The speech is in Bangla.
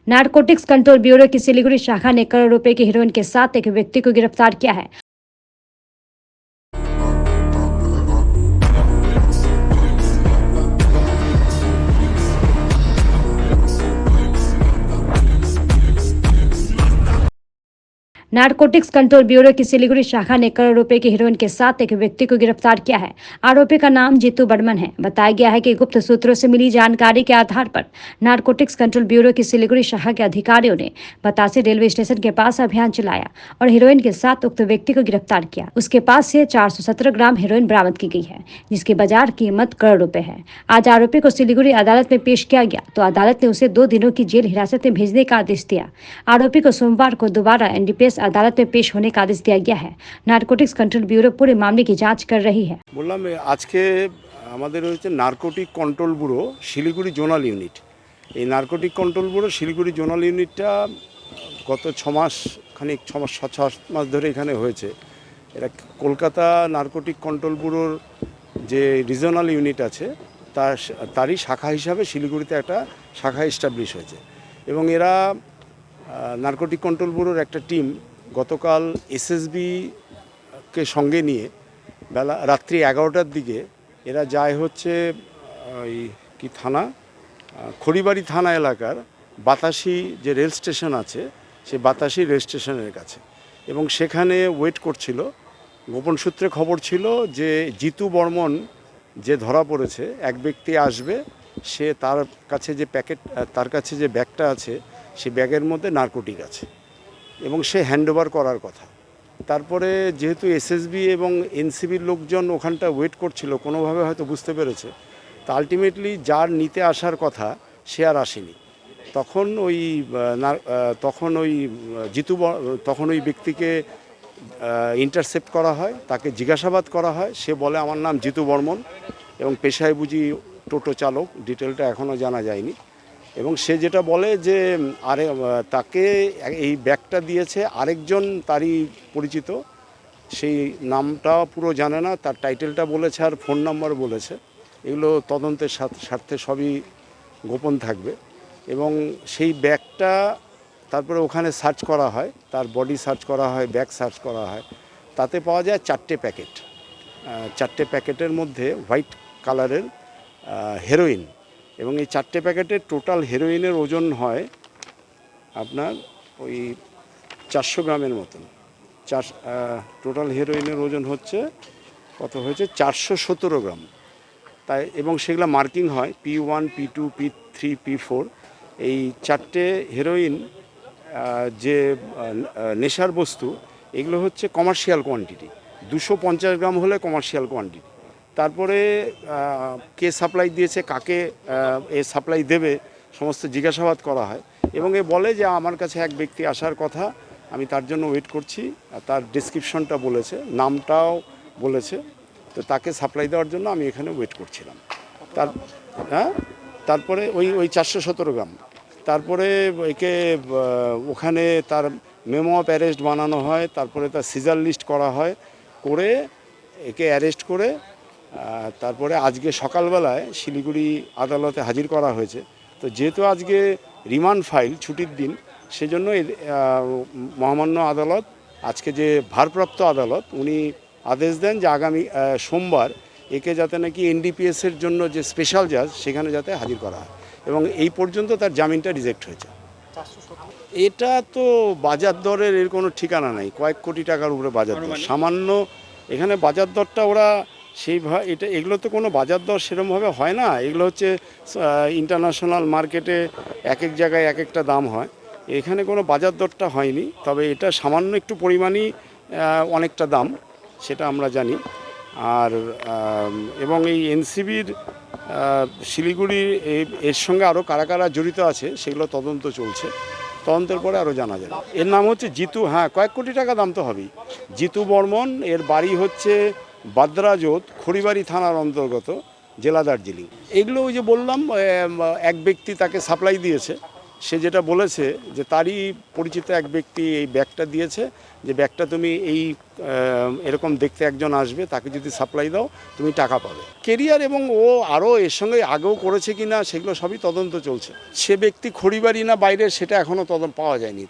नारकोटिक्स कंट्रोल ब्यूरो की सिलीगुड़ी शाखा ने करोड़ रुपए की हेरोइन के साथ एक व्यक्ति को गिरफ्तार किया है। नारकोटिक्स कंट्रोल ब्यूरो की सिलीगुड़ी शाखा ने करोड़ रुपए की हेरोइन के साथ एक व्यक्ति को गिरफ्तार किया है। आरोपी का नाम जीतू बर्मन है। बताया गया है कि गुप्त सूत्रों से मिली जानकारी के आधार पर नारकोटिक्स कंट्रोल ब्यूरो की सिलीगुड़ी शाखा के अधिकारियों ने बतासी रेलवे स्टेशन के पास अभियान चलाया और हेरोइन के साथ उक्त व्यक्ति को गिरफ्तार किया। उसके पास से 417 ग्राम हेरोइन बरामद की गई है, जिसकी बाजार कीमत करोड़ रुपए है। आज आरोपी को सिलीगुड़ी अदालत में पेश किया गया तो अदालत ने उसे 2 दिनों की जेल हिरासत में भेजने का आदेश दिया। आरोपी को सोमवार को दोबारा एनडीपीएस अदालत में पेश होने का आदेश दिया गया है। नारकोटिक्स कंट्रोल ब्यूरो पूरे मामले की जांच कर रही है। বললাম আজকে আমাদের হচ্ছে narcotic control bureau Siliguri zonal unit. এই narcotic control bureau Siliguri zonal ইউনিটটা গত 6 মাস খানিক 6 মাস ধরে এখানে হয়েছে। এরা কলকাতা নারকোটিক কন্ট্রোল ব্যুরোর যে রিজনাল ইউনিট আছে তারই শাখা হিসাবে শিলিগুড়িতে একটা শাখা এস্টাবলিশ হয়েছে এবং এরা নারকোটিক কন্ট্রোল ব্যুরোর একটা টিম গতকাল এসএসবি কে সঙ্গে নিয়ে রাত্রি 11টার দিকে এরা যায় হচ্ছে ওই কি থানা খড়িবাড়ি থানা এলাকার বাতাসি যে রেল স্টেশন আছে সেই বাতাসি রেল স্টেশনের কাছে এবং সেখানে ওয়েট করছিল। গোপন সূত্রে খবর ছিল যে জিতু বর্মন যে ধরা পড়েছে এক ব্যক্তি আসবে, সে তার কাছে যে ব্যাগটা আছে সেই ব্যাগের মধ্যে নারকোটিক আছে এবং সে হ্যান্ডওভার করার কথা। তারপরে যেহেতু এসএসবি এবং এনসিবির লোকজন ওখানটা ওয়েট করছিল, কোনোভাবে হয়তো বুঝতে পেরেছে, তা আলটিমেটলি যার নিতে আসার কথা সে আর আসেনি। তখন ওই ব্যক্তিকে ইন্টারসেপ্ট করা হয়, তাকে জিজ্ঞাসাবাদ করা হয়। সে বলে আমার নাম জিতু বর্মন এবং পেশায় বুঝি টোটো চালক, ডিটেলটা এখনও জানা যায়নি। এবং সে যেটা বলে যে তাকে এই ব্যাগটা দিয়েছে আরেকজন তারই পরিচিত, সেই নামটা পুরো জানে না, তার টাইটেলটা বলেছে আর ফোন নাম্বার বলেছে। এগুলো তদন্তের স্বার্থে সবই গোপন থাকবে। এবং সেই ব্যাগটা তারপরে ওখানে সার্চ করা হয়, তার বডি সার্চ করা হয়, ব্যাগ সার্চ করা হয়, তাতে পাওয়া যায় 4টে প্যাকেট। 4টে প্যাকেটের মধ্যে হোয়াইট কালারের হেরোইন এবং এই 4টে প্যাকেটের টোটাল হেরোইনের ওজন হয় আপনার ওই 400 গ্রামের মতন। টোটাল হেরোইনের ওজন হচ্ছে কত হয়েছে 417 গ্রাম তাই। এবং সেগুলো মার্কিং হয় P1, P2, P3, P4। এই 4টে হেরোইন যে নেশার বস্তু, এগুলো হচ্ছে কমার্শিয়াল কোয়ান্টিটি। 250 গ্রাম হলে কমার্শিয়াল কোয়ান্টিটি। তারপরে কে সাপ্লাই দিয়েছে, কাকে এ সাপ্লাই দেবে, সমস্ত জিজ্ঞাসাবাদ করা হয় এবং এ বলে যে আমার কাছে এক ব্যক্তি আসার কথা, আমি তার জন্য ওয়েট করছি। তার ডেসক্রিপশনটা বলেছে, নামটাও বলেছে, তো তাকে সাপ্লাই দেওয়ার জন্য আমি এখানে ওয়েট করছিলাম। তারপরে ওই 417 গ্রাম। তারপরে একে ওখানে তার মেমো অফ অ্যারেস্ট বানানো হয়, তারপরে তার সিজার লিস্ট করা হয়, করে একে অ্যারেস্ট করে তারপরে আজকে সকালবেলায় শিলিগুড়ি আদালতে হাজির করা হয়েছে। তো যেহেতু আজকে রিমান্ড ফাইল, ছুটির দিন, সেজন্য মহামান্য আদালত, আজকে যে ভারপ্রাপ্ত আদালত, উনি আদেশ দেন যে আগামী সোমবার একে যাতে নাকি এনডিপিএসের জন্য যে স্পেশাল জাজ সেখানে যাতে হাজির করা হয় এবং এই পর্যন্ত তার জামিনটা রিজেক্ট হয়েছে। এটা তো বাজার দরের এর কোনো ঠিকানা নেই, কয়েক কোটি টাকার উপরে বাজার দর। সামান্য এখানে বাজার দরটা ওরা সেইভাবে এগুলো তো কোনো বাজার দর সেরকমভাবে হয় না। এগুলো হচ্ছে ইন্টারন্যাশনাল মার্কেটে এক এক জায়গায় এক একটা দাম হয়, এখানে কোনো বাজার দরটা হয়নি। তবে এটা সামান্য একটু পরিমাণই অনেকটা দাম, সেটা আমরা জানি। আর এবং এই এনসিবির শিলিগুড়ির এর সঙ্গে আরও কারা কারা জড়িত আছে সেগুলো তদন্ত চলছে, তদন্তের পরে আরও জানা যাবে। এর নাম হচ্ছে জিতু, কয়েক কোটি টাকা দাম তো হবেই। জিতু বর্মন, এর বাড়ি হচ্ছে বাদ্রাজোত, খড়িবাড়ি থানার অন্তর্গত, জেলা দার্জিলিং। এগুলো ওই যে বললাম এক ব্যক্তি তাকে সাপ্লাই দিয়েছে, সে যেটা বলেছে যে তারই পরিচিত এক ব্যক্তি এই ব্যাগটা দিয়েছে, যে ব্যাগটা তুমি এই এরকম দেখতে একজন আসবে, তাকে যদি সাপ্লাই দাও তুমি টাকা পাবে। কেরিয়ার এবং ও আরও এর সঙ্গে আগেও করেছে কি না সেগুলো সবই তদন্ত চলছে। সে ব্যক্তি খড়িবাড়ি না বাইরের সেটা এখনও তদন্ত পাওয়া যায়নি।